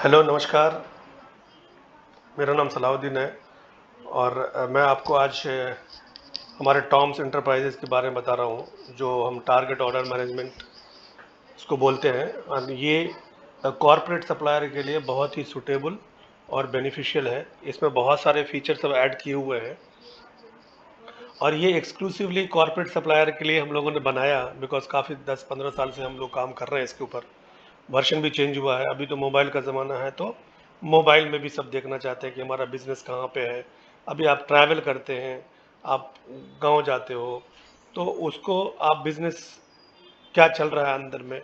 Hello, नमस्कार। मेरा नाम सलाहुद्दीन है और मैं आपको आज हमारे टॉम्स एंटरप्राइजेज़ के बारे में बता रहा हूँ, जो हम टारगेट ऑर्डर मैनेजमेंट इसको बोलते हैं। और ये कॉर्पोरेट सप्लायर के लिए बहुत ही सूटेबल और बेनिफिशियल है। इसमें बहुत सारे फीचर्स सब ऐड किए हुए हैं और ये एक्सक्लूसिवली कॉर्पोरेट सप्लायर के लिए हम लोगों ने बनाया, बिकॉज़ काफ़ी 10-15 साल से हम लोग काम कर रहे हैं इसके ऊपर। वर्जन भी चेंज हुआ है, अभी तो मोबाइल का ज़माना है, तो मोबाइल में भी सब देखना चाहते हैं कि हमारा बिज़नेस कहाँ पे है। अभी आप ट्रैवल करते हैं, आप गाँव जाते हो, तो उसको आप बिज़नेस क्या चल रहा है अंदर में,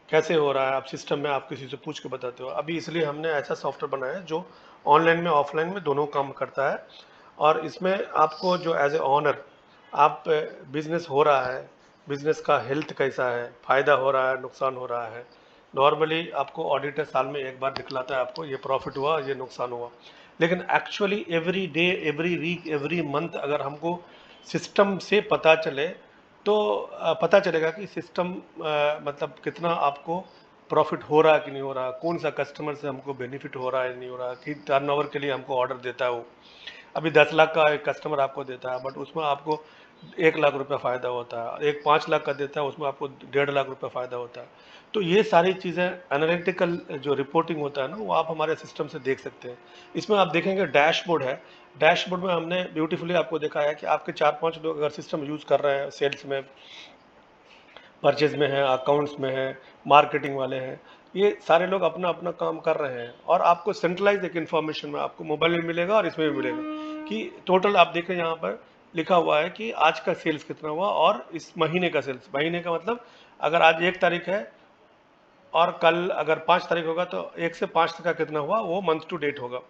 कैसे हो रहा है, आप सिस्टम में आप किसी से पूछ के बताते हो। अभी इसलिए हमने ऐसा सॉफ्टवेयर बनाया है जो ऑनलाइन में, ऑफलाइन में दोनों काम करता है। और इसमें आपको जो एज ए ऑनर आप बिज़नेस हो रहा है, बिज़नेस का हेल्थ कैसा है, फ़ायदा हो रहा है, नुकसान हो रहा है। नॉर्मली आपको ऑडिटर साल में एक बार दिखलाता है आपको ये प्रॉफिट हुआ, ये नुकसान हुआ। लेकिन actually every day, every week, every month अगर हमको सिस्टम से पता चले, तो पता चलेगा कि सिस्टम मतलब कितना आपको प्रॉफिट हो रहा है कि नहीं हो रहा, कौन सा कस्टमर से हमको बेनिफिट हो रहा है नहीं हो रहा, कि टर्नओवर के लिए हमको ऑर्डर देता है वो। अभी 10 लाख का एक कस्टमर आपको देता है, बट उसमें आपको 1 लाख रुपया फ़ायदा होता है। एक 5 लाख का देता है, उसमें आपको 1.5 लाख रुपया फ़ायदा होता है। तो ये सारी चीज़ें एनालिटिकल जो रिपोर्टिंग होता है ना, वो आप हमारे सिस्टम से देख सकते हैं। इसमें आप देखेंगे डैशबोर्ड है। डैशबोर्ड में हमने ब्यूटीफुली आपको दिखाया है कि आपके 4-5 लोग अगर सिस्टम यूज़ कर रहे हैं, सेल्स में, परचेज में है, अकाउंट्स में है, मार्केटिंग वाले हैं, ये सारे लोग अपना अपना काम कर रहे हैं। और आपको सेंट्रलाइज एक इन्फॉर्मेशन में आपको मोबाइल में मिलेगा और इसमें भी मिलेगा कि टोटल आप देखें यहाँ पर लिखा हुआ है कि आज का सेल्स कितना हुआ और इस महीने का सेल्स। महीने का मतलब अगर आज 1 तारीख है और कल अगर 5 तारीख होगा, तो 1 से 5 तक का कितना हुआ, वो मंथ टू डेट होगा।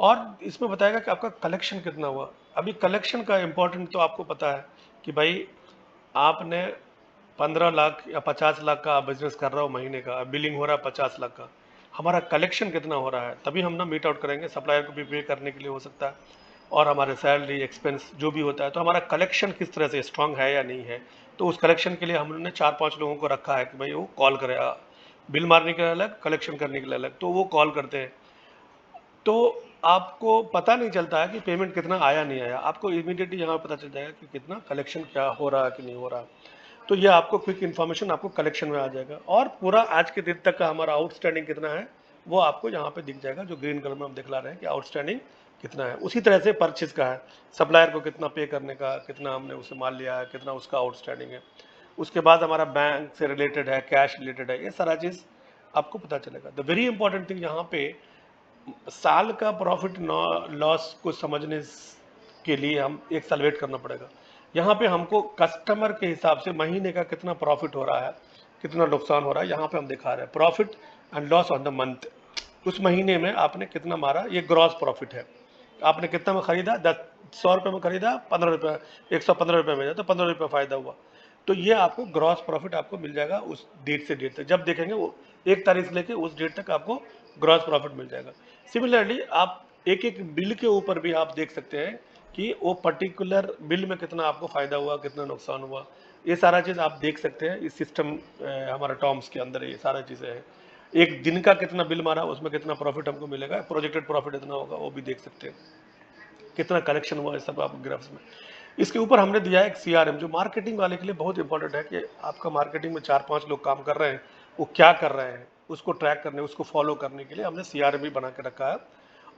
और इसमें बताएगा कि आपका कलेक्शन कितना हुआ। अभी कलेक्शन का इम्पोर्टेंट तो आपको पता है कि भाई आपने 15 लाख या 50 लाख का बिजनेस कर रहा हो महीने का, बिलिंग हो रहा है 50 लाख का, हमारा कलेक्शन कितना हो रहा है, तभी हम ना मीट आउट करेंगे। सप्लायर को भी पे करने के लिए हो सकता है और हमारे सैलरी एक्सपेंस जो भी होता है, तो हमारा कलेक्शन किस तरह से स्ट्रांग है या नहीं है। तो उस कलेक्शन के लिए हमने 4-5 लोगों को रखा है कि भाई वो कॉल करे, बिल मारने के लिए अलग, कलेक्शन करने के लिए अलग, तो वो कॉल करते हैं। तो आपको पता नहीं चलता है कि पेमेंट कितना आया नहीं आया, आपको इमीडिएटली यहाँ पता चल जाएगा कि कितना कलेक्शन क्या हो रहा है कि नहीं हो रहा। तो ये आपको क्विक इन्फॉर्मेशन आपको कलेक्शन में आ जाएगा और पूरा आज के दिन तक का हमारा आउटस्टैंडिंग कितना है वो आपको यहाँ पे दिख जाएगा, जो ग्रीन कलर में हम दिखला रहे हैं कि आउटस्टैंडिंग कितना है। उसी तरह से परचेज का है, सप्लायर को कितना पे करने का, कितना हमने उसे माल लिया है, कितना उसका आउटस्टैंडिंग है। उसके बाद हमारा बैंक से रिलेटेड है, कैश रिलेटेड है, ये सारा चीज़ आपको पता चलेगा। द वेरी इंपॉर्टेंट थिंग यहाँ पे साल का प्रॉफिट लॉस को समझने के लिए हम 1 साल वेट करना पड़ेगा। यहाँ पे हमको कस्टमर के हिसाब से महीने का कितना प्रॉफिट हो रहा है, कितना नुकसान हो रहा है, यहाँ पे हम दिखा रहे हैं profit and loss on the month. उस महीने में आपने कितना मारा, ये ग्रॉस प्रॉफिट है। आपने कितना में खरीदा, 100 रुपये में खरीदा, 15 रुपये, 115 रुपये में, तो 15 रुपये फ़ायदा हुआ। तो ये आपको ग्रॉस प्रॉफिट आपको मिल जाएगा उस डेट से डेट तक। जब देखेंगे वो 1 तारीख से लेके उस डेट तक आपको ग्रॉस प्रॉफिट मिल जाएगा। सिमिलरली आप एक एक बिल के ऊपर भी आप देख सकते हैं कि वो पर्टिकुलर बिल में कितना आपको फ़ायदा हुआ, कितना नुकसान हुआ। ये सारा चीज़ आप देख सकते हैं इस सिस्टम, हमारा टॉम्स के अंदर ये सारा चीज़ें हैं। एक दिन का कितना बिल मारा, उसमें कितना प्रॉफिट हमको मिलेगा, प्रोजेक्टेड प्रॉफिट इतना होगा, वो भी देख सकते हैं। कितना कलेक्शन हुआ है सब आप ग्राफ्स में। इसके ऊपर हमने दिया है एक सीआरएम, जो मार्केटिंग वाले के लिए बहुत इंपॉर्टेंट है कि आपका मार्केटिंग में 4-5 लोग काम कर रहे हैं, वो क्या कर रहे हैं, उसको ट्रैक करने, उसको फॉलो करने के लिए हमने सीआरएम भी बना के रखा है।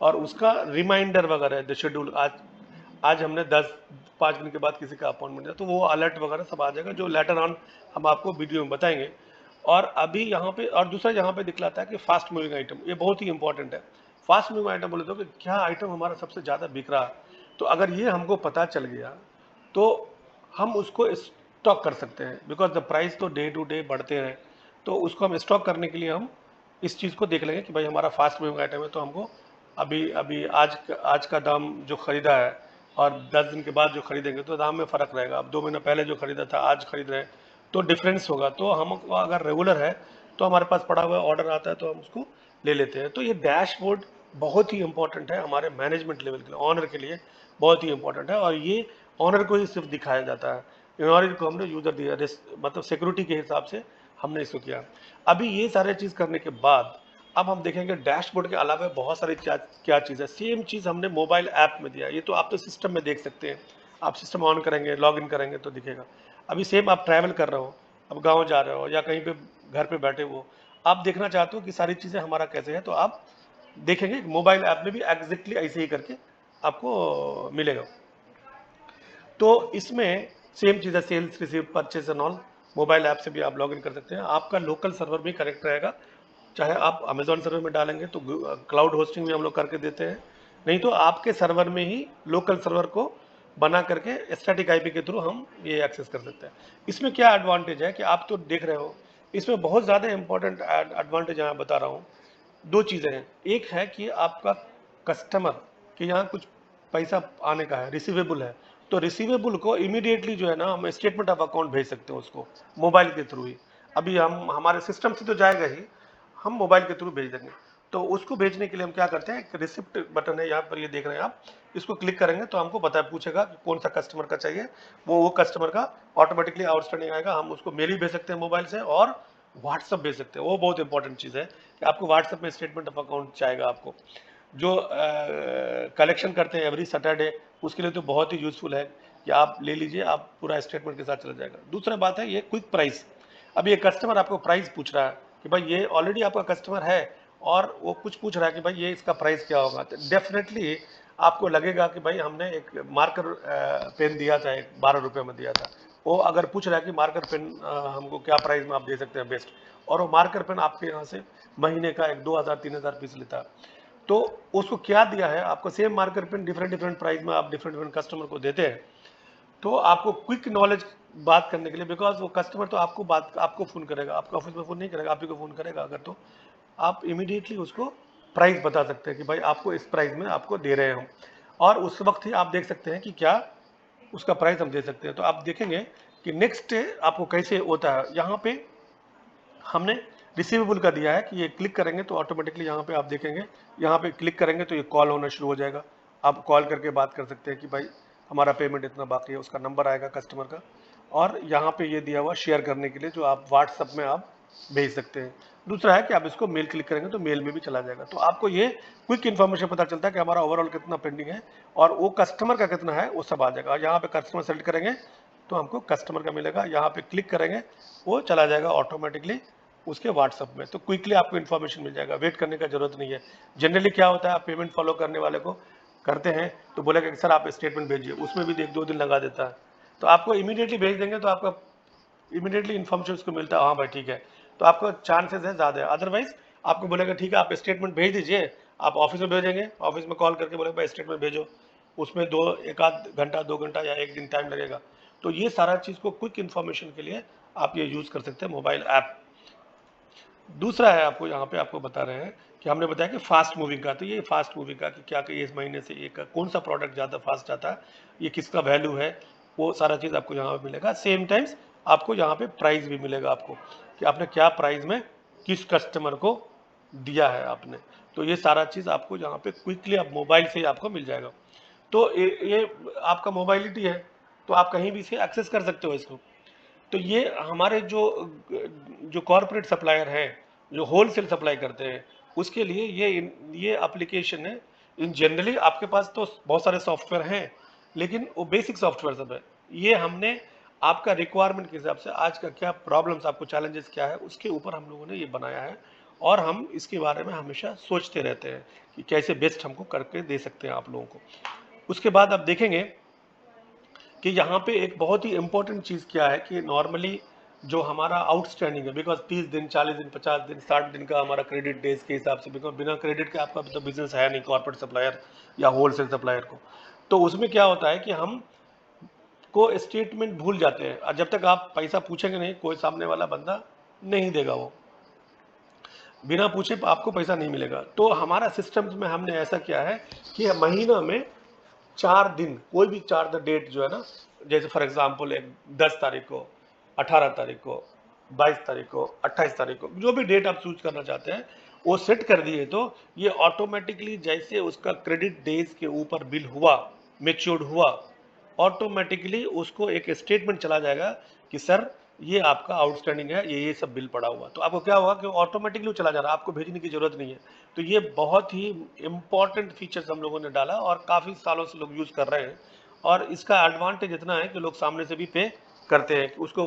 और उसका रिमाइंडर वगैरह द शेड्यूल, आज आज हमने 5 दिन के बाद किसी का अपॉइंटमेंट है, तो वो अलर्ट वगैरह सब आ जाएगा, जो लेटर ऑन हम आपको वीडियो में बताएंगे। और अभी यहाँ पे और दूसरा यहाँ पे दिखलाता है कि फास्ट मूविंग आइटम, ये बहुत ही इंपॉर्टेंट है। फास्ट मूविंग आइटम बोले तो कि क्या आइटम हमारा सबसे ज़्यादा बिक रहा है। तो अगर ये हमको पता चल गया, तो हम उसको स्टॉक कर सकते हैं, बिकॉज द प्राइस तो डे टू डे बढ़ते हैं। तो उसको हम स्टॉक करने के लिए हम इस चीज़ को देख लेंगे कि भाई हमारा फास्ट मूविंग आइटम है, तो हमको अभी अभी आज का दाम जो खरीदा है और 10 दिन के बाद जो खरीदेंगे, तो दाम में फ़र्क रहेगा। अब 2 महीना पहले जो खरीदा था आज खरीद रहे हैं, तो डिफरेंस होगा। तो हम अगर रेगुलर है, तो हमारे पास पड़ा हुआ ऑर्डर आता है, तो हम उसको ले लेते हैं। तो ये डैशबोर्ड बहुत ही इंपॉर्टेंट है हमारे मैनेजमेंट लेवल के लिए, ऑनर के लिए बहुत ही इंपॉर्टेंट है। और ये ऑनर को ही सिर्फ दिखाया जाता है, इनऑनर को हमने यूजर दिया, मतलब सिक्योरिटी के हिसाब से हमने इसको किया। अभी ये सारे चीज़ करने के बाद अब हम देखेंगे डैशबोर्ड के अलावा बहुत सारी क्या चीज़ है। सेम चीज़ हमने मोबाइल ऐप में दिया। ये तो आप तो सिस्टम में देख सकते हैं, आप सिस्टम ऑन करेंगे, लॉग इन करेंगे तो दिखेगा। अभी सेम आप ट्रैवल कर रहे हो, अब गाँव जा रहे हो या कहीं पे घर पे बैठे हो, आप देखना चाहते हो कि सारी चीज़ें हमारा कैसे है, तो आप देखेंगे मोबाइल ऐप में भी एग्जैक्टली ऐसे ही करके आपको मिलेगा। तो इसमें सेम चीज़ है, sales, receive, purchase and all. Mobile app से भी आप लॉगिन कर सकते हैं। आपका लोकल सर्वर भी कनेक्ट रहेगा, चाहे आप अमेजोन सर्वर में डालेंगे तो क्लाउड होस्टिंग भी हम लोग करके देते हैं, नहीं तो आपके सर्वर में ही लोकल सर्वर को बना करके स्टैटिक आईपी के थ्रू हम ये एक्सेस कर सकते हैं। इसमें क्या एडवांटेज है कि आप तो देख रहे हो, इसमें बहुत ज़्यादा इंपॉर्टेंट एडवांटेज यहाँ बता रहा हूँ। दो चीज़ें हैं, एक है कि आपका कस्टमर के यहाँ कुछ पैसा आने का है, रिसीवेबल है, तो रिसीवेबल को इमीडिएटली जो है ना हम स्टेटमेंट ऑफ अकाउंट भेज सकते हैं उसको मोबाइल के थ्रू ही। अभी हम हमारे सिस्टम से तो जाएगा ही, हम मोबाइल के थ्रू भेज देंगे। तो उसको भेजने के लिए हम क्या करते हैं, एक रिसिप्ट बटन है यहाँ पर, ये देख रहे हैं आप, इसको क्लिक करेंगे तो हमको पता पूछेगा कि कौन सा कस्टमर का चाहिए, वो कस्टमर का ऑटोमेटिकली आउटस्टैंडिंग आएगा। हम उसको मेल ही भेज सकते हैं मोबाइल से, और व्हाट्सअप भेज सकते हैं। वो बहुत इंपॉर्टेंट चीज़ है कि आपको व्हाट्सअप में स्टेटमेंट ऑफ अकाउंट चाहेगा आपको, जो कलेक्शन करते हैं एवरी सैटरडे, उसके लिए तो बहुत ही यूजफुल है कि आप ले लीजिए, आप पूरा स्टेटमेंट के साथ चला जाएगा। दूसरा बात है ये क्विक प्राइस। अब ये कस्टमर आपको प्राइस पूछ रहा है कि भाई ये ऑलरेडी आपका कस्टमर है और वो कुछ पूछ रहा है कि भाई ये इसका प्राइस क्या होगा, तो डेफिनेटली आपको लगेगा कि भाई हमने एक मार्कर पेन दिया था, एक 12 रुपये में दिया था, वो अगर पूछ रहा है कि मार्कर पेन हमको क्या प्राइस में आप दे सकते हैं बेस्ट, और वो मार्कर पेन आपके यहाँ से महीने का एक 2000-3000 पीस लेता है, तो उसको क्या दिया है आपको, same marker pen different different price में आप डिफरेंट डिफरेंट कस्टमर को देते हैं। तो आपको क्विक नॉलेज बात करने के लिए, बिकॉज वो कस्टमर तो आपको फ़ोन करेगा, आपके ऑफिस में फ़ोन नहीं करेगा, आप ही को फ़ोन करेगा अगर, तो आप इमीडिएटली उसको प्राइस बता सकते हैं कि भाई आपको इस प्राइस में आपको दे रहे हैं हम, और उस वक्त ही आप देख सकते हैं कि क्या उसका प्राइस हम दे सकते हैं। तो आप देखेंगे कि नेक्स्ट आपको कैसे होता है। यहाँ पे हमने रिसीवेबल का दिया है कि ये क्लिक करेंगे तो ऑटोमेटिकली यहाँ पे आप देखेंगे, यहाँ पे क्लिक करेंगे तो ये कॉल होना शुरू हो जाएगा। आप कॉल करके बात कर सकते हैं कि भाई हमारा पेमेंट इतना बाकी है, उसका नंबर आएगा कस्टमर का, और यहाँ पे ये दिया हुआ शेयर करने के लिए, जो आप व्हाट्सअप में आप भेज सकते हैं। दूसरा है कि आप इसको मेल क्लिक करेंगे तो मेल में भी चला जाएगा, तो आपको ये क्विक इन्फॉर्मेशन पता चलता है कि हमारा ओवरऑल कितना पेंडिंग है और वो कस्टमर का कितना है, वो सब आ जाएगा। यहाँ पे कस्टमर सेलेक्ट करेंगे तो हमको कस्टमर का मिलेगा, यहाँ पे क्लिक करेंगे वो चला जाएगा ऑटोमेटिकली उसके व्हाट्सअप में, तो क्विकली आपको इन्फॉर्मेशन मिल जाएगा, वेट करने का जरूरत नहीं है। जनरली क्या होता है, आप पेमेंट फॉलो करने वाले को करते हैं तो बोलेगा कि सर आप स्टेटमेंट भेजिए, उसमें भी 1-2 दिन लगा देता है, तो आपको इमीडिएटली भेज देंगे तो आपका इमीडिएटली इन्फॉर्मेशन उसको मिलता है, हाँ भाई ठीक है, तो आपका चांसेस है ज़्यादा है। अदरवाइज आपको बोलेगा ठीक है आप स्टेटमेंट भेज दीजिए, आप ऑफिस में भेजेंगे, ऑफिस में कॉल करके बोलेगा भाई स्टेटमेंट भेजो, उसमें एक आध घंटा 2 घंटा या एक दिन टाइम लगेगा। तो ये सारा चीज़ को क्विक इन्फॉर्मेशन के लिए आप ये यूज़ कर सकते हैं मोबाइल ऐप। दूसरा है आपको यहाँ पे आपको बता रहे हैं कि हमने बताया कि फास्ट मूविंग का, तो ये फास्ट मूविंग का कि क्या कि इस महीने से एक कौन सा प्रोडक्ट ज़्यादा फास्ट जाता है, ये किसका वैल्यू है, वो सारा चीज़ आपको यहाँ पे मिलेगा। सेम टाइम्स आपको यहाँ पे प्राइस भी मिलेगा आपको कि आपने क्या प्राइस में किस कस्टमर को दिया है आपने, तो ये सारा चीज़ आपको यहाँ पे क्विकली आप मोबाइल से ही आपको मिल जाएगा। तो ये आपका मोबाइलिटी है, तो आप कहीं भी से एक्सेस कर सकते हो इसको। तो ये हमारे जो जो कॉरपोरेट सप्लायर हैं, जो होलसेल सप्लाई करते हैं, उसके लिए ये एप्लीकेशन है। इन जनरली आपके पास तो बहुत सारे सॉफ्टवेयर हैं, लेकिन वो बेसिक सॉफ्टवेयर सब है। ये हमने आपका रिक्वायरमेंट के हिसाब से आज का क्या प्रॉब्लम्स, आपको चैलेंजेस क्या है, उसके ऊपर हम लोगों ने ये बनाया है, और हम इसके बारे में हमेशा सोचते रहते हैं कि कैसे बेस्ट हमको करके दे सकते हैं आप लोगों को। उसके बाद आप देखेंगे कि यहाँ पे एक बहुत ही इंपॉर्टेंट चीज़ क्या है कि नॉर्मली जो हमारा आउटस्टैंडिंग है, बिकॉज 30 दिन, 40 दिन, 50 दिन, 60 दिन का हमारा क्रेडिट डेज के हिसाब से, बिकॉज बिना क्रेडिट के आपका तो बिजनेस है नहीं, कॉर्पोरेट सप्लायर या होलसेल सप्लायर को। तो उसमें क्या होता है कि हम को स्टेटमेंट भूल जाते हैं, और जब तक आप पैसा पूछेंगे नहीं, कोई सामने वाला बंदा नहीं देगा, वो बिना पूछे आपको पैसा नहीं मिलेगा। तो हमारा सिस्टम में हमने ऐसा किया है कि महीना में 4 दिन, कोई भी 4 डेट जो है ना, जैसे फॉर एग्जांपल एक 10 तारीख को, 18 तारीख को, 22 तारीख को, 28 तारीख को, जो भी डेट आप चूज करना चाहते हैं वो सेट कर दिए, तो ये ऑटोमेटिकली जैसे उसका क्रेडिट डेज के ऊपर बिल हुआ, मेच्योर्ड हुआ, ऑटोमेटिकली उसको एक स्टेटमेंट चला जाएगा कि सर ये आपका आउटस्टैंडिंग है, ये सब बिल पड़ा हुआ। तो आपको क्या होगा कि ऑटोमेटिकली वो चला जा रहा है, आपको भेजने की ज़रूरत नहीं है। तो ये बहुत ही इम्पोर्टेंट फीचर्स हम लोगों ने डाला और काफ़ी सालों से लोग यूज़ कर रहे हैं। और इसका एडवांटेज इतना है कि लोग सामने से भी पे करते हैं, कि उसको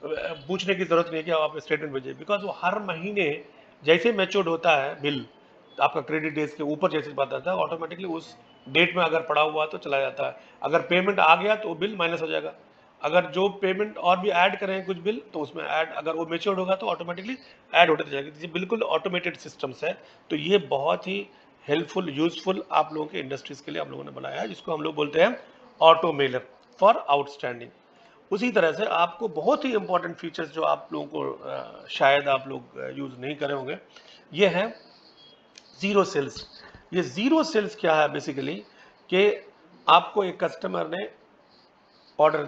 पूछने की ज़रूरत नहीं है कि आप स्टेटमेंट भेजिए, बिकॉज वो हर महीने जैसे मैच्योर्ड होता है बिल, आपका क्रेडिट डेज के ऊपर जैसे बात आता है, ऑटोमेटिकली उस डेट में अगर पड़ा हुआ तो चला जाता है। अगर पेमेंट आ गया तो बिल माइनस हो जाएगा। अगर जो पेमेंट और भी ऐड करें कुछ बिल, तो उसमें ऐड, अगर वो मैच्योर्ड होगा तो ऑटोमेटिकली ऐड होते जाएगी। ये बिल्कुल ऑटोमेटेड सिस्टम्स है। तो ये बहुत ही हेल्पफुल, यूजफुल आप लोगों के इंडस्ट्रीज के लिए हम लोगों ने बनाया है, जिसको हम लोग बोलते हैं ऑटो मेलर फॉर आउटस्टैंडिंग। उसी तरह से आपको बहुत ही इंपॉर्टेंट फीचर्स जो आप लोगों को शायद आप लोग यूज नहीं करे होंगे, ये है जीरो सेल्स। ये जीरो सेल्स क्या है बेसिकली, कि आपको एक कस्टमर ने ऑर्डर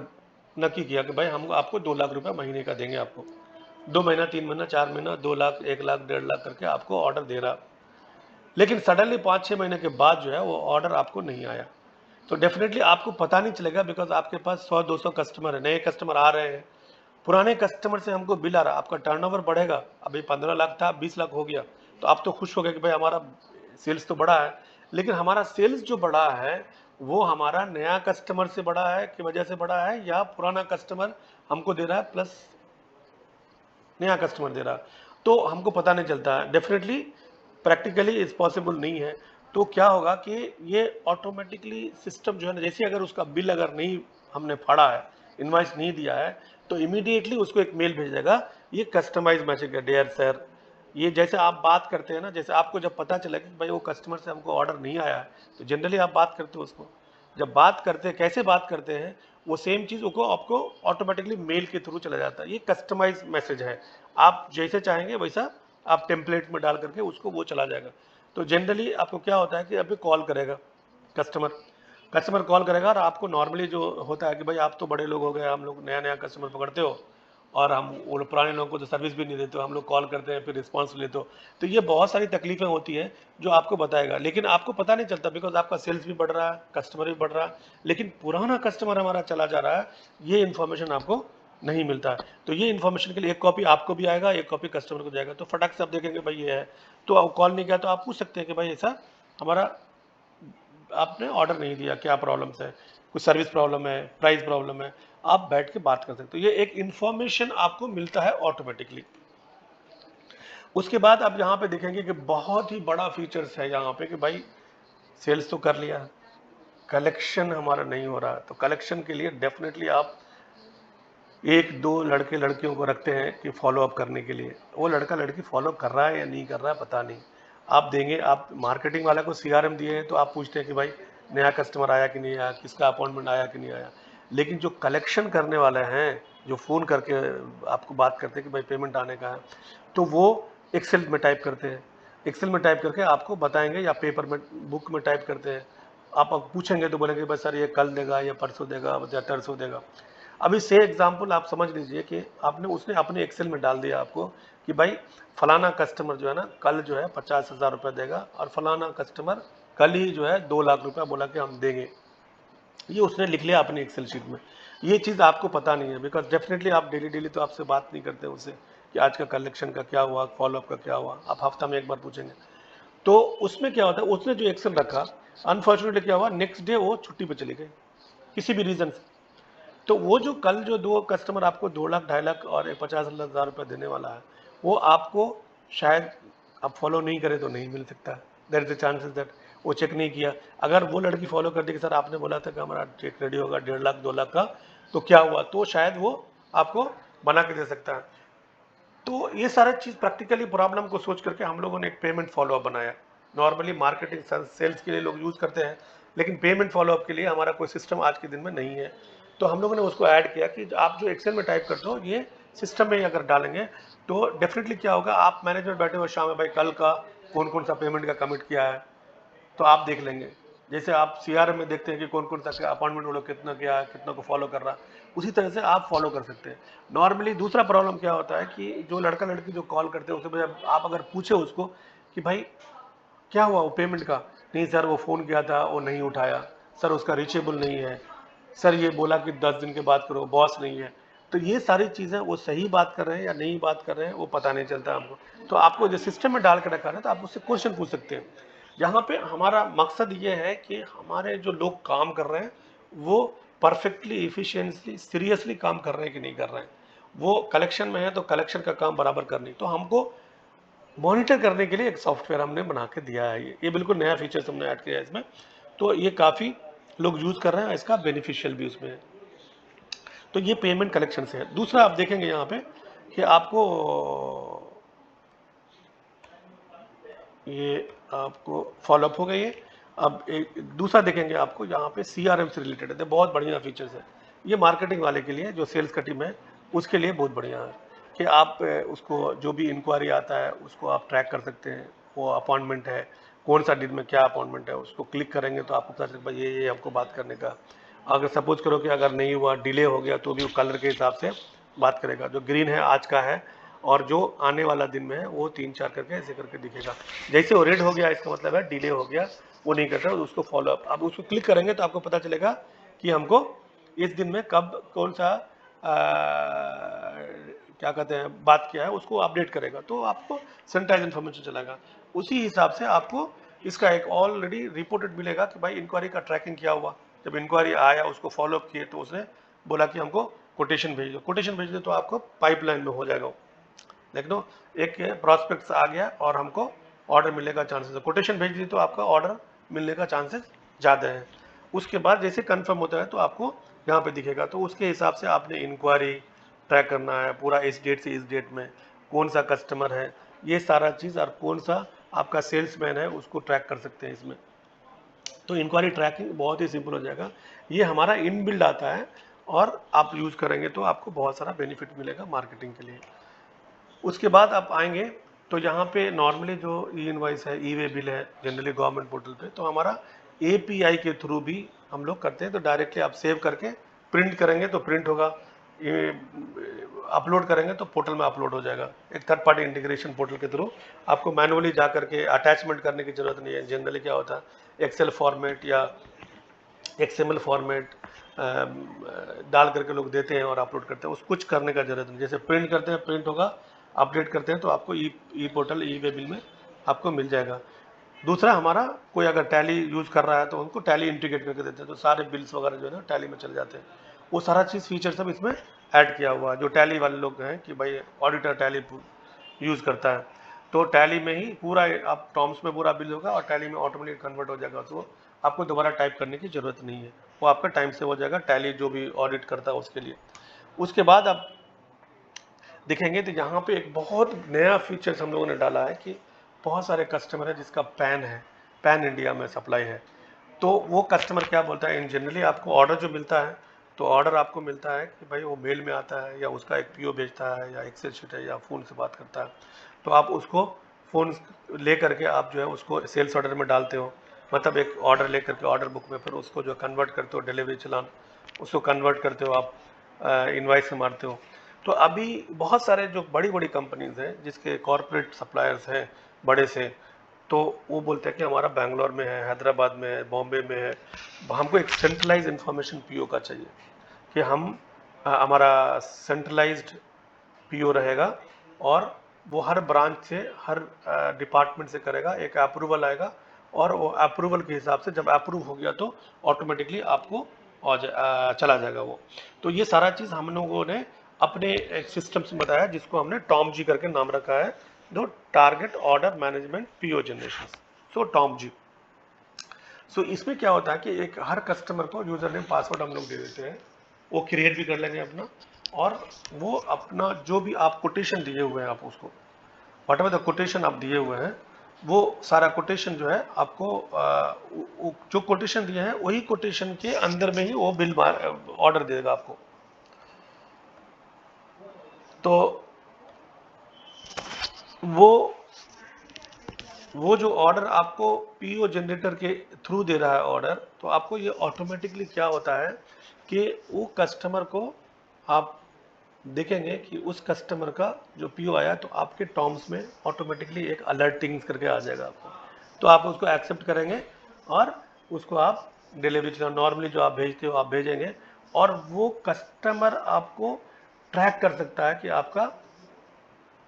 नक्की किया कि भाई हम आपको 2 लाख रुपए महीने का देंगे, आपको 2 महीना, 3 महीना, 4 महीना, 2 लाख, 1 लाख, 1.5 लाख करके आपको ऑर्डर दे रहा। लेकिन सडनली 5-6 महीने के बाद जो है वो ऑर्डर आपको नहीं आया, तो डेफिनेटली आपको पता नहीं चलेगा, बिकॉज आपके पास 100-200 कस्टमर है, नए कस्टमर आ रहे हैं, पुराने कस्टमर से हमको बिल आ रहा, आपका टर्नओवर बढ़ेगा। अभी 15 लाख था, 20 लाख हो गया, तो आप तो खुश हो गए कि भाई हमारा सेल्स तो बढ़ा है। लेकिन हमारा सेल्स जो बढ़ा है वो हमारा नया कस्टमर से बढ़ा है की वजह से बढ़ा है, या पुराना कस्टमर हमको दे रहा है प्लस नया कस्टमर दे रहा, तो हमको पता नहीं चलता है। डेफिनेटली प्रैक्टिकली इज पॉसिबल नहीं है। तो क्या होगा कि ये ऑटोमेटिकली सिस्टम जो है ना, जैसे अगर उसका बिल अगर नहीं हमने फाड़ा है, इनवाइस नहीं दिया है, तो इमीडिएटली उसको एक मेल भेज देगा, ये कस्टमाइज मैसेज है, डियर सर। ये जैसे आप बात करते हैं ना, जैसे आपको जब पता चला कि भाई वो कस्टमर से हमको ऑर्डर नहीं आया है, तो जनरली आप बात करते हो उसको, जब बात करते हैं कैसे बात करते हैं, वो सेम चीज़ को आपको ऑटोमेटिकली मेल के थ्रू चला जाता है। ये कस्टमाइज मैसेज है, आप जैसे चाहेंगे वैसा आप टेम्पलेट में डाल करके उसको वो चला जाएगा। तो जनरली आपको क्या होता है कि अभी कॉल करेगा कस्टमर, कस्टमर कॉल करेगा, और आपको नॉर्मली जो होता है कि भाई आप तो बड़े लोग हो गए, हम लोग नया नया कस्टमर पकड़ते हो, और हम वो पुराने लोगों को तो सर्विस भी नहीं देते हो, हम लोग कॉल करते हैं फिर रिस्पॉन्स लेते हो। तो ये बहुत सारी तकलीफें होती हैं जो आपको बताएगा, लेकिन आपको पता नहीं चलता, बिकॉज आपका सेल्स भी बढ़ रहा है, कस्टमर भी बढ़ रहा है, लेकिन पुराना कस्टमर हमारा चला जा रहा है, ये इन्फॉर्मेशन आपको नहीं मिलता है। तो ये इन्फॉर्मेशन के लिए एक कॉपी आपको भी आएगा, एक कॉपी कस्टमर को जाएगा, तो फटाक से आप देखेंगे भाई ये है, तो आप कॉल नहीं किया तो आप पूछ सकते हैं कि भाई ऐसा हमारा आपने ऑर्डर नहीं दिया, क्या प्रॉब्लम्स है, कुछ सर्विस प्रॉब्लम है, प्राइस प्रॉब्लम है, आप बैठ के बात कर सकते हो। ये एक इन्फॉर्मेशन आपको मिलता है ऑटोमेटिकली। उसके बाद आप यहाँ पे देखेंगे कि बहुत ही बड़ा फीचर्स है यहाँ पे कि भाई सेल्स तो कर लिया, कलेक्शन हमारा नहीं हो रहा, तो कलेक्शन के लिए डेफिनेटली आप 1-2 लड़के लड़कियों को रखते हैं कि फॉलोअप करने के लिए। वो लड़का लड़की फॉलोअप कर रहा है या नहीं कर रहा है पता नहीं, आप देंगे, आप मार्केटिंग वाला को सीआरएम दिए हैं तो आप पूछते हैं कि भाई नया कस्टमर आया कि नहीं आया, किसका अपॉइंटमेंट आया कि नहीं आया। लेकिन जो कलेक्शन करने वाले हैं, जो फ़ोन करके आपको बात करते हैं कि भाई पेमेंट आने का है, तो वो एक्सेल में टाइप करते हैं, एक्सेल में टाइप करके आपको बताएंगे, या पेपर में बुक में टाइप करते हैं। आप पूछेंगे तो बोलेंगे बस सर ये कल देगा या परसों देगा या तरसों देगा। अभी से एग्जांपल आप समझ लीजिए कि आपने उसने अपने एक्सेल में डाल दिया आपको कि भाई फलाना कस्टमर जो है ना कल जो है 50,000 रुपये देगा, और फलाना कस्टमर कल ही जो है 2 लाख रुपया बोला कि हम देंगे, ये उसने लिख लिया अपनी एक्सेल शीट में। ये चीज़ आपको पता नहीं है, बिकॉज डेफिनेटली आप डेली डेली तो आपसे बात नहीं करते उससे कि आज का कलेक्शन का क्या हुआ, फॉलोअप का क्या हुआ, आप हफ्ता में एक बार पूछेंगे। तो उसमें क्या होता है, उसने जो एक्सेल रखा, अनफॉर्चुनेटली क्या हुआ, नेक्स्ट डे वो छुट्टी पे चली गई किसी भी रीज़न से। तो वो जो कल जो 2 कस्टमर आपको 2 लाख, 2.5 लाख और 50,000 रुपये देने वाला है, वो आपको शायद आप फॉलो नहीं करें तो नहीं मिल सकता। There is a chances that वो चेक नहीं किया। अगर वो लड़की फॉलो कर दी कि सर आपने बोला था कि हमारा चेक रेडी होगा 1.5 लाख, 2 लाख का, तो क्या हुआ, तो शायद वो आपको बना के दे सकता है। तो ये सारा चीज़ प्रैक्टिकली प्रॉब्लम को सोच करके हम लोगों ने एक पेमेंट फॉलोअप बनाया। नॉर्मली मार्केटिंग सेल्स के लिए लोग यूज़ करते हैं, लेकिन पेमेंट फॉलोअप के लिए हमारा कोई सिस्टम आज के दिन में नहीं है। तो हम लोगों ने उसको ऐड किया कि आप जो एक्सेल में टाइप करते हो ये सिस्टम में अगर डालेंगे तो डेफिनेटली क्या होगा, आप मैनेजमेंट बैठे हो शाम में, भाई कल का कौन कौन सा पेमेंट का कमिट किया है, तो आप देख लेंगे। जैसे आप सीआरएम में देखते हैं कि कौन कौन सा अपॉइंटमेंट वो लोग कितना किया है, कितना को फॉलो कर रहा है, उसी तरह से आप फॉलो कर सकते हैं। नॉर्मली दूसरा प्रॉब्लम क्या होता है कि जो लड़का लड़की जो कॉल करते हैं उससे पहले आप अगर पूछे उसको कि भाई क्या हुआ वो पेमेंट का, नहीं सर वो फ़ोन किया था वो नहीं उठाया, सर उसका रीचेबल नहीं है, सर ये बोला कि 10 दिन के बाद करो, बॉस नहीं है। तो ये सारी चीज़ें वो सही बात कर रहे हैं या नहीं बात कर रहे हैं वो पता नहीं चलता हमको। तो आपको जो सिस्टम में डाल के रखा है तो आप उससे क्वेश्चन पूछ सकते हैं। यहाँ पे हमारा मकसद ये है कि हमारे जो लोग काम कर रहे हैं वो परफेक्टली, इफिशियंटली, सीरियसली काम कर रहे हैं कि नहीं कर रहे हैं। वो कलेक्शन में है तो कलेक्शन का काम बराबर करनी, तो हमको मॉनिटर करने के लिए एक सॉफ्टवेयर हमने बना के दिया है। ये बिल्कुल नया फीचर्स हमने ऐड किया है इसमें, तो ये काफ़ी लोग यूज़ कर रहे हैं, इसका बेनिफिशियल भी उसमें है। तो ये पेमेंट कलेक्शन से है। दूसरा आप देखेंगे यहाँ पे कि आपको ये आपको फॉलोअप हो गई है। अब एक दूसरा देखेंगे आपको यहाँ पे CRM से रिलेटेड है, बहुत बढ़िया फीचर्स है। ये मार्केटिंग वाले के लिए, जो सेल्स का टीम है उसके लिए बहुत बढ़िया है कि आप उसको जो भी इंक्वायरी आता है उसको आप ट्रैक कर सकते हैं। वो अपॉइंटमेंट है, कौन सा दिन में क्या अपॉइंटमेंट है, उसको क्लिक करेंगे तो आपको पता चलेगा भाई ये हमको बात करने का। अगर सपोज करो कि अगर नहीं हुआ, डिले हो गया, तो भी वो कलर के हिसाब से बात करेगा। जो ग्रीन है आज का है और जो आने वाला दिन में है वो 3-4 करके ऐसे करके दिखेगा। जैसे वो रेड हो गया इसका मतलब है डिले हो गया, वो नहीं करता, उसको फॉलो अप। आप उसको क्लिक करेंगे तो आपको पता चलेगा कि हमको इस दिन में कब कौन सा क्या कहते हैं बात किया है, उसको अपडेट करेगा, तो आपको सैनिटाइज इन्फॉर्मेशन चलेगा। उसी हिसाब से आपको इसका एक ऑलरेडी रिपोर्टेड मिलेगा कि भाई इंक्वायरी का ट्रैकिंग क्या हुआ। जब इंक्वायरी आया उसको फॉलो अप किए तो उसने बोला कि हमको कोटेशन भेज दो, कोटेशन भेज दो तो आपको पाइपलाइन में हो जाएगा। देख लो, एक प्रॉस्पेक्ट्स आ गया और हमको ऑर्डर मिलने का चांसेस है, कोटेशन भेज दी तो आपका ऑर्डर मिलने का चांसेस ज़्यादा है। उसके बाद जैसे कंफर्म होता है तो आपको यहाँ पे दिखेगा, तो उसके हिसाब से आपने इंक्वायरी ट्रैक करना है पूरा, इस डेट से इस डेट में कौन सा कस्टमर है, ये सारा चीज़, और कौन सा आपका सेल्समैन है उसको ट्रैक कर सकते हैं इसमें। तो इंक्वायरी ट्रैकिंग बहुत ही सिंपल हो जाएगा, ये हमारा इनबिल्ड आता है और आप यूज़ करेंगे तो आपको बहुत सारा बेनिफिट मिलेगा मार्केटिंग के लिए। उसके बाद आप आएंगे तो यहाँ पे नॉर्मली जो ई इनवाइस है, ई वे बिल है जनरली गवर्नमेंट पोर्टल पे, तो हमारा API के थ्रू भी हम लोग करते हैं। तो डायरेक्टली आप सेव करके प्रिंट करेंगे तो प्रिंट होगा, ये अपलोड करेंगे तो पोर्टल में अपलोड हो जाएगा। एक थर्ड पार्टी इंटीग्रेशन पोर्टल के थ्रू आपको मैनुअली जा करके अटैचमेंट करने की ज़रूरत नहीं है। जनरली क्या होता है एक्सेल फॉर्मेट या XML फॉर्मेट डाल करके लोग देते हैं और अपलोड करते हैं, उस कुछ करने का जरूरत नहीं। जैसे प्रिंट करते हैं प्रिंट होगा, अपडेट करते हैं तो आपको ई पोर्टल ई वे बिल में आपको मिल जाएगा। दूसरा हमारा कोई अगर टैली यूज़ कर रहा है तो उनको टैली इंटीग्रेट करके देते हैं, तो सारे बिल्स वगैरह जो है ना टैली में चले जाते हैं। वो सारा चीज़ फीचर सब इसमें ऐड किया हुआ है। जो टैली वाले लोग हैं कि भाई ऑडिटर टैली यूज़ करता है तो टैली में ही पूरा आप टॉम्स में पूरा बिल होगा और टैली में ऑटोमेटिक कन्वर्ट हो जाएगा, तो आपको दोबारा टाइप करने की ज़रूरत नहीं है, वो आपका टाइम से हो जाएगा टैली जो भी ऑडिट करता है उसके लिए। उसके बाद आप देखेंगे तो यहाँ पे एक बहुत नया फीचर्स हम लोगों ने डाला है कि बहुत सारे कस्टमर है जिसका पैन है, पैन इंडिया में सप्लाई है, तो वो कस्टमर क्या बोलता है, इन जनरली आपको ऑर्डर जो मिलता है तो ऑर्डर आपको मिलता है कि भाई वो मेल में आता है या उसका एक PO भेजता है या एक्सेल शीट है या फ़ोन से बात करता है, तो आप उसको फ़ोन ले करके आप जो है उसको सेल्स ऑर्डर में डालते हो। मतलब एक ऑर्डर ले करके ऑर्डर बुक में फिर उसको जो कन्वर्ट करते हो डिलीवरी चलान, उसको कन्वर्ट करते हो आप इनवाइस में मारते हो। तो अभी बहुत सारे जो बड़ी बड़ी कंपनीज हैं जिसके कॉरपोरेट सप्लायर्स हैं बड़े से, तो वो बोलते हैं कि हमारा बैंगलोर में है, हैदराबाद में है, बॉम्बे में है, हमको एक सेंट्रलाइज इन्फॉर्मेशन PO का चाहिए कि हम हमारा सेंट्रलाइज्ड PO रहेगा और वो हर ब्रांच से हर डिपार्टमेंट से करेगा, एक अप्रूवल आएगा और वो अप्रूवल के हिसाब से जब अप्रूव हो गया तो ऑटोमेटिकली आपको चला जाएगा वो। तो ये सारा चीज़ हम लोगों ने अपने एक सिस्टम से बताया जिसको हमने TOMG करके नाम रखा है, जो target order management PO generation, so TOMG। So इसमें क्या होता है कि एक हर कस्टमर को यूज़र नेम पासवर्ड हम लोग दे देते हैं, वो क्रिएट भी कर लेंगे अपना, और वो अपना जो भी आप कोटेशन दिए हुए हैं आप उसको वट एवर द कोटेशन आप दिए हुए हैं वो सारा कोटेशन जो है आपको जो कोटेशन दिए हैं वही कोटेशन के अंदर में ही वो बिल ऑर्डर देगा आपको। तो वो जो ऑर्डर आपको PO जनरेटर के थ्रू दे रहा है ऑर्डर, तो आपको ये ऑटोमेटिकली क्या होता है कि वो कस्टमर को आप देखेंगे कि उस कस्टमर का जो PO आया तो आपके टॉम्स में ऑटोमेटिकली एक अलर्टिंग्स करके आ जाएगा आपको, तो आप उसको एक्सेप्ट करेंगे और उसको आप डिलीवरी नॉर्मली जो आप भेजते हो आप भेजेंगे, और वो कस्टमर आपको ट्रैक कर सकता है कि आपका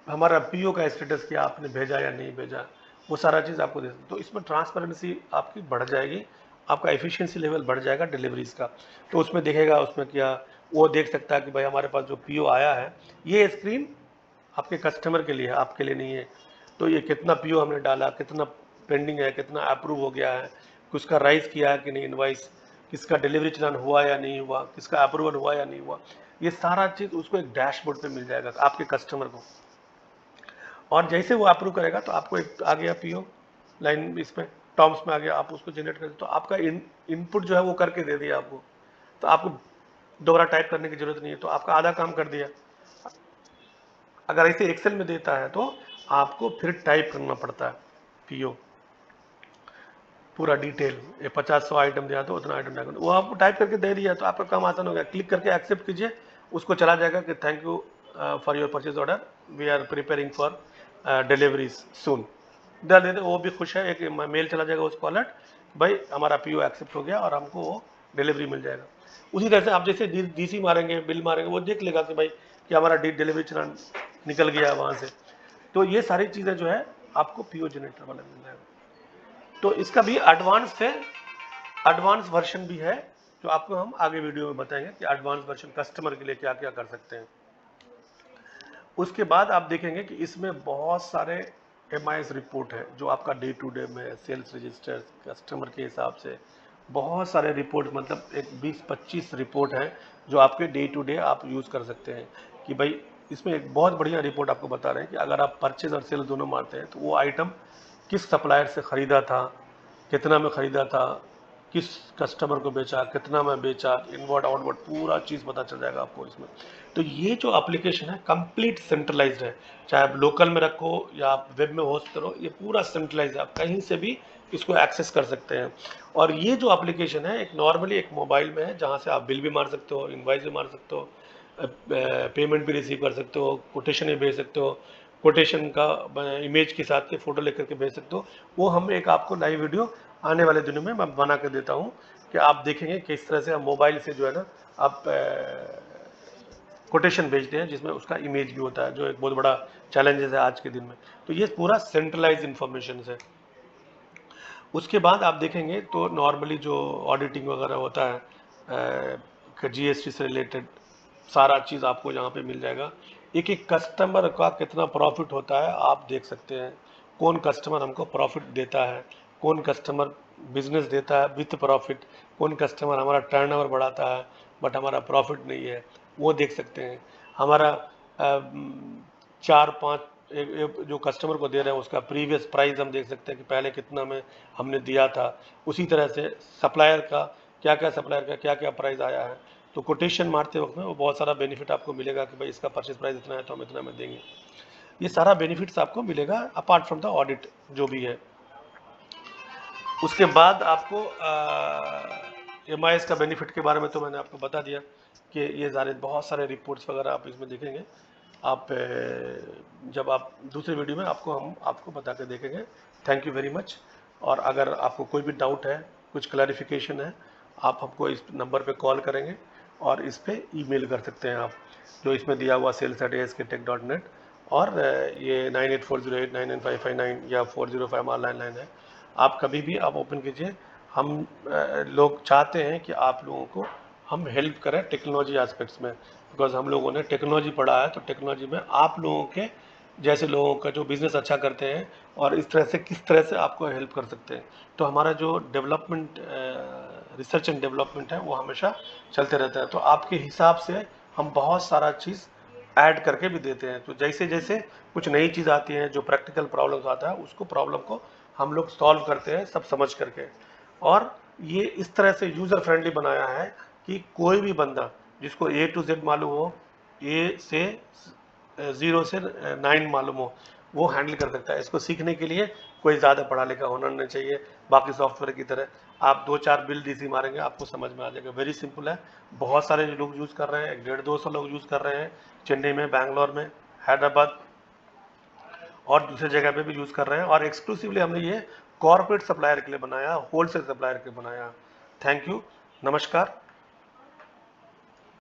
हमारा पीओ का स्टेटस क्या, आपने भेजा या नहीं भेजा, वो सारा चीज़ आपको दे सकते। तो इसमें ट्रांसपेरेंसी आपकी बढ़ जाएगी, आपका एफिशिएंसी लेवल बढ़ जाएगा डिलीवरीज का। तो उसमें देखेगा, उसमें क्या वो देख सकता है कि भाई हमारे पास जो पीओ आया है, ये स्क्रीन आपके कस्टमर के लिए है, आपके लिए नहीं है। तो ये कितना पीओ हमने डाला, कितना पेंडिंग है, कितना अप्रूव हो गया है, किसका राइज किया है कि नहीं इनवाइस, किसका डिलीवरी चलान हुआ या नहीं हुआ, किसका अप्रूवल हुआ या नहीं हुआ, ये सारा चीज़ उसको एक डैशबोर्ड पे मिल जाएगा आपके कस्टमर को। और जैसे वो अप्रूव करेगा तो आपको एक आ गया पीओ लाइन, इसमें टर्म्स में आ गया, आप उसको जनरेट कर, तो आपका इनपुट जो है वो करके दे दिया आपको, तो आपको दोबारा टाइप करने की जरूरत नहीं है, तो आपका आधा काम कर दिया। अगर ऐसे एक्सेल में देता है तो आपको फिर टाइप करना पड़ता है पीओ पूरा डिटेल, ये 50-100 आइटम दिया तो उतना आइटम, वो आपको टाइप करके दे दिया तो आपका काम आसान हो गया। क्लिक करके एक्सेप्ट कीजिए, उसको चला जाएगा कि thank you for your purchase order, we are preparing for deliveries soon, डाल देते, वो भी खुश है। एक मेल चला जाएगा उसको अलर्ट, भाई हमारा पीओ एक्सेप्ट हो गया और हमको वो डिलीवरी मिल जाएगा। उसी तरह से आप जैसे डीसी मारेंगे, बिल मारेंगे, वो देख लेगा कि भाई कि हमारा डिलीवरी चलान निकल गया वहाँ से। तो ये सारी चीज़ें जो है आपको पीओ जनरेटर वाला मिल जाएगा। तो इसका भी एडवांस वर्जन भी है, जो आपको हम आगे वीडियो में बताएंगे कि एडवांस वर्जन कस्टमर के लिए क्या क्या कर सकते हैं। उसके बाद आप देखेंगे कि इसमें बहुत सारे एमआईएस रिपोर्ट है, जो आपका डे टू डे में सेल्स रजिस्टर कस्टमर के हिसाब से बहुत सारे रिपोर्ट, मतलब एक 20-25 रिपोर्ट है जो आपके डे टू डे आप यूज़ कर सकते हैं। कि भाई इसमें एक बहुत बढ़िया रिपोर्ट आपको बता रहे हैं कि अगर आप परचेज और सेल दोनों मारते हैं तो वो आइटम किस सप्लायर से ख़रीदा था, कितना में ख़रीदा था, किस कस्टमर को बेचा, कितना में बेचा, इनवर्ड आउटवर्ड पूरा चीज़ पता चल जाएगा आपको इसमें। तो ये जो एप्लीकेशन है कंप्लीट सेंट्रलाइज्ड है, चाहे आप लोकल में रखो या आप वेब में होस्ट करो, ये पूरा सेंट्रलाइज है, आप कहीं से भी इसको एक्सेस कर सकते हैं। और ये जो एप्लीकेशन है एक नॉर्मली एक मोबाइल में है, जहाँ से आप बिल भी मार सकते हो, इनवाइस भी मार सकते हो, पेमेंट भी रिसीव कर सकते हो, कोटेशन भी भेज सकते हो, कोटेशन का इमेज के साथ के फ़ोटो लेकर के भेज सकते हो। वो हम एक आपको लाइव वीडियो आने वाले दिनों में मैं बना के देता हूँ कि आप देखेंगे किस तरह से आप मोबाइल से जो है ना आप कोटेशन भेजते हैं, जिसमें उसका इमेज भी होता है, जो एक बहुत बड़ा चैलेंजेस है आज के दिन में। तो ये पूरा सेंट्रलाइज इंफॉर्मेशन है। उसके बाद आप देखेंगे तो नॉर्मली जो ऑडिटिंग वगैरह होता है, जीएसटी से रिलेटेड सारा चीज़ आपको यहाँ पे मिल जाएगा। एक एक कस्टमर का कितना प्रॉफिट होता है आप देख सकते हैं, कौन कस्टमर हमको प्रॉफिट देता है, कौन कस्टमर बिजनेस देता है विथ प्रॉफिट, कौन कस्टमर हमारा टर्नओवर बढ़ाता है बट हमारा प्रॉफिट नहीं है, वो देख सकते हैं। हमारा 4-5 जो कस्टमर को दे रहे हैं उसका प्रीवियस प्राइस हम देख सकते हैं कि पहले कितना में हमने दिया था। उसी तरह से सप्लायर का सप्लायर का क्या क्या प्राइस आया है, तो कोटेशन मारते वक्त में वो बहुत सारा बेनिफिट आपको मिलेगा कि भाई इसका परचेज प्राइस इतना है तो हम इतना में देंगे। ये सारा बेनिफिट्स आपको मिलेगा अपार्ट फ्रॉम द ऑडिट जो भी है। उसके बाद आपको एमआईएस का बेनिफिट के बारे में तो मैंने आपको बता दिया कि ये सारे बहुत सारे रिपोर्ट्स वगैरह आप इसमें देखेंगे। आप जब आप दूसरे वीडियो में हम आपको बता के देखेंगे। Thank you very much. और अगर आपको कोई भी डाउट है, कुछ क्लैरिफिकेशन है, आप हमको इस नंबर पे कॉल करेंगे और इस पे ईमेल कर सकते हैं आप, जो इसमें दिया हुआ sales@askTech.net। और ये 9840899559 या 405 हमारा लैंडलाइन है। आप कभी भी आप ओपन कीजिए। हम लोग चाहते हैं कि आप लोगों को हम हेल्प करें टेक्नोलॉजी एस्पेक्ट्स में, बिकॉज हम लोगों ने टेक्नोलॉजी पढ़ा है, तो टेक्नोलॉजी में आप लोगों के जैसे लोगों का जो बिज़नेस अच्छा करते हैं और इस तरह से किस तरह से आपको हेल्प कर सकते हैं। तो हमारा जो डेवलपमेंट रिसर्च एंड डेवलपमेंट है वो हमेशा चलते रहता है। तो आपके हिसाब से हम बहुत सारा चीज़ ऐड करके भी देते हैं। तो जैसे जैसे कुछ नई चीज़ आती है, जो प्रैक्टिकल प्रॉब्लम्स आता है, उसको प्रॉब्लम को हम लोग सॉल्व करते हैं सब समझ करके। और ये इस तरह से यूज़र फ्रेंडली बनाया है कि कोई भी बंदा जिसको ए टू जेड मालूम हो, ए से 0 से 9 मालूम हो, वो हैंडल कर सकता है। इसको सीखने के लिए कोई ज़्यादा पढ़ा लिखा होना नहीं चाहिए। बाकी सॉफ्टवेयर की तरह आप 2-4 बिल डीसी मारेंगे आपको समझ में आ जाएगा। वेरी सिंपल है। बहुत सारे लोग यूज़ कर रहे हैं, 150-200 लोग यूज़ कर रहे हैं चेन्नई में, बैंगलोर में, हैदराबाद और दूसरी जगह पे भी यूज़ कर रहे हैं। और एक्सक्लूसिवली हमने ये कॉर्पोरेट सप्लायर के लिए बनाया, होलसेल सप्लायर के लिए बनाया। थैंक यू, नमस्कार।